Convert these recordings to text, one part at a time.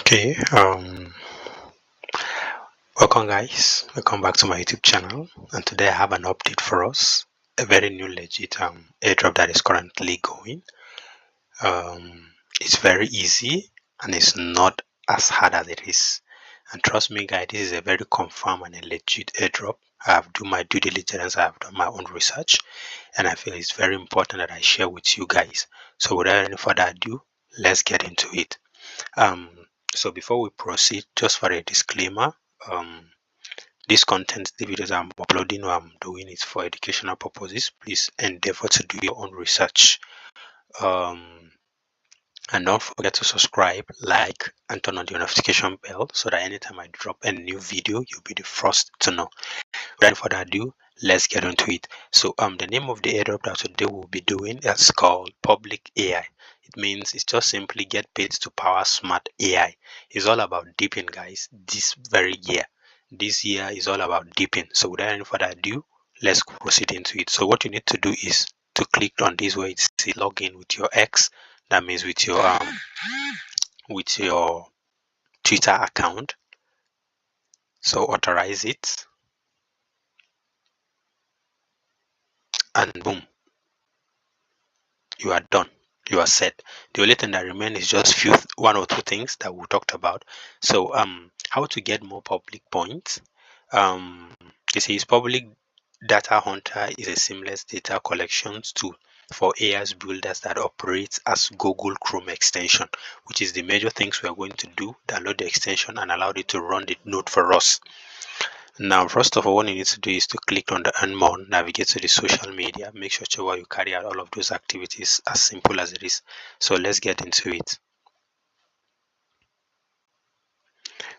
Okay, welcome guys, welcome back to my YouTube channel, and today I have an update for us, a very new legit airdrop that is currently going. It's very easy and it's not as hard as it is, and trust me guys, this is a very confirm and a legit airdrop. I have done my due diligence, I have done my own research, and I feel it's very important that I share with you guys. So without any further ado, let's get into it. um so before we proceed, just for a disclaimer, um this content, the videos I'm uploading or I'm doing is for educational purposes. Please endeavor to do your own research, um and don't forget to subscribe, like, and turn on the notification bell so that anytime I drop a new video, you'll be the first to know. Without further ado, let's get into it. So the name of the airdrop that today we'll be doing is called Public AI. It means it's just simply get paid to power smart AI. It's all about deeping, guys. This year is all about deeping. So without any further ado, let's proceed into it. So what you need to do is to click on this where it says login with your X. That means with your Twitter account. So authorize it, and boom, you are done, you are set. The only thing that remains is just one or two things that we talked about. So how to get more public points. It says public data hunter is a seamless data collections tool for AI's builders that operates as Google Chrome extension, which is the major things we are going to do. Download the extension and allow it to run the node for us. Now, first of all, what you need to do is to click on the Earn More, navigate to the social media, make sure while you carry out all of those activities, as simple as it is. So let's get into it.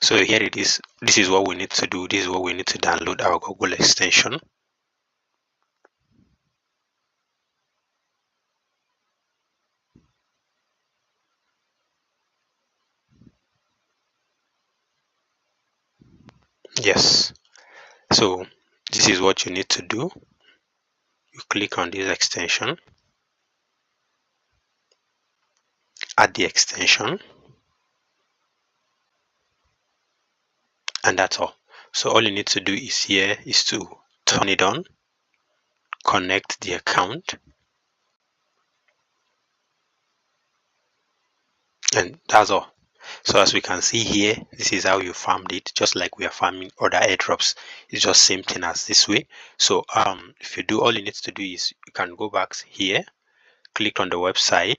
So here it is. This is what we need to do. This is what we need to download our Google extension. Yes. So this is what you need to do. You click on this extension, add the extension, and that's all. So all you need to do is here is to turn it on, connect the account, and that's all. So as we can see here, this is how you farmed it, just like we are farming other airdrops. It's just same thing as this way. So if you do, all you need to do is you can go back here, click on the website,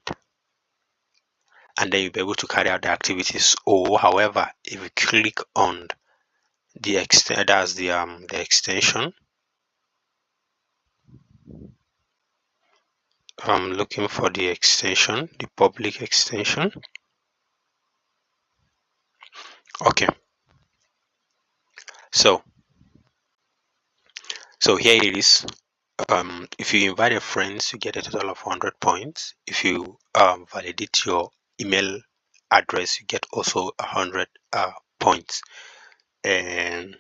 and then you'll be able to carry out the activities. Or however, if you click on the extension, I'm looking for the extension, the public extension. Okay, so here it is. If you invite your friends, you get a total of 100 points. If you validate your email address, you get also 100 points. And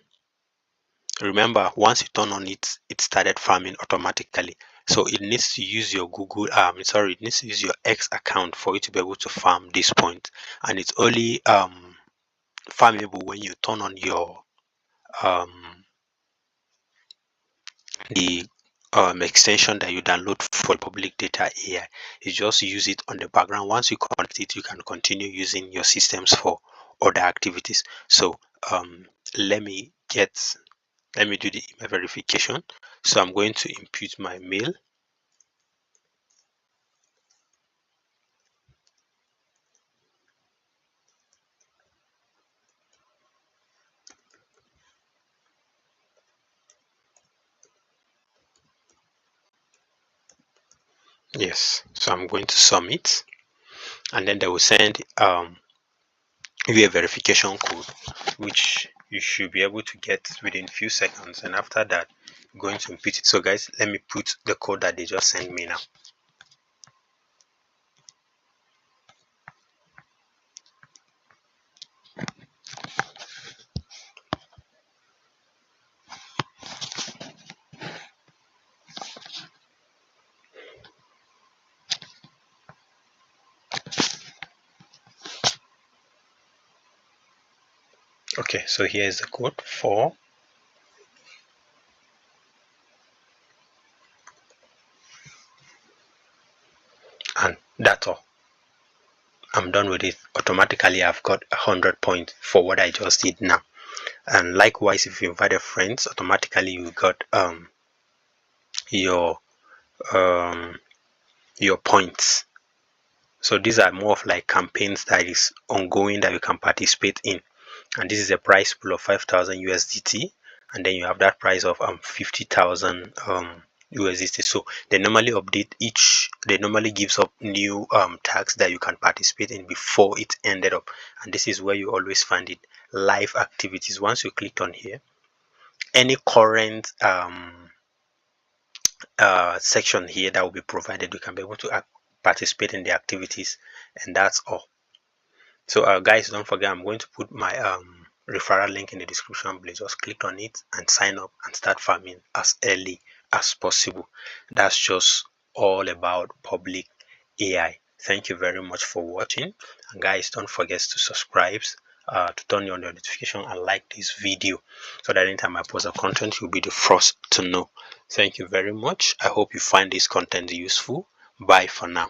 remember, once you turn on it, it started farming automatically. So it needs to use your it needs to use your X account for you to be able to farm this point. And it's only farmable when you turn on your the extension that you download for public data AI. You just use it on the background. Once you connect it, you can continue using your systems for other activities. So let me do the email verification. So I'm going to input my mail. Yes, so I'm going to submit, and then they will send you a verification code, which you should be able to get within a few seconds. And after that, I'm going to input it. So guys, let me put the code that they just sent me now. Okay, so here is the code for and that's all. I'm done with it. Automatically I've got 100 points for what I just did now. And likewise, if you invited friends, automatically you got your um your points. So these are more of like campaigns that is ongoing that you can participate in. And this is a price pool of 5,000 USDT, and then you have that price of 50,000 USDT. So they normally update each. They normally gives up new tags that you can participate in before it ended up, and this is where you always find it. Live activities. Once you click on here, any current section here that will be provided, you can be able to participate in the activities, and that's all. So guys, don't forget, I'm going to put my referral link in the description. Please just click on it and sign up and start farming as early as possible. That's just all about public AI. Thank you very much for watching, and guys, don't forget to subscribe, to turn on your notification and like this video, so that anytime I post a content, you'll be the first to know. Thank you very much. I hope you find this content useful. Bye for now.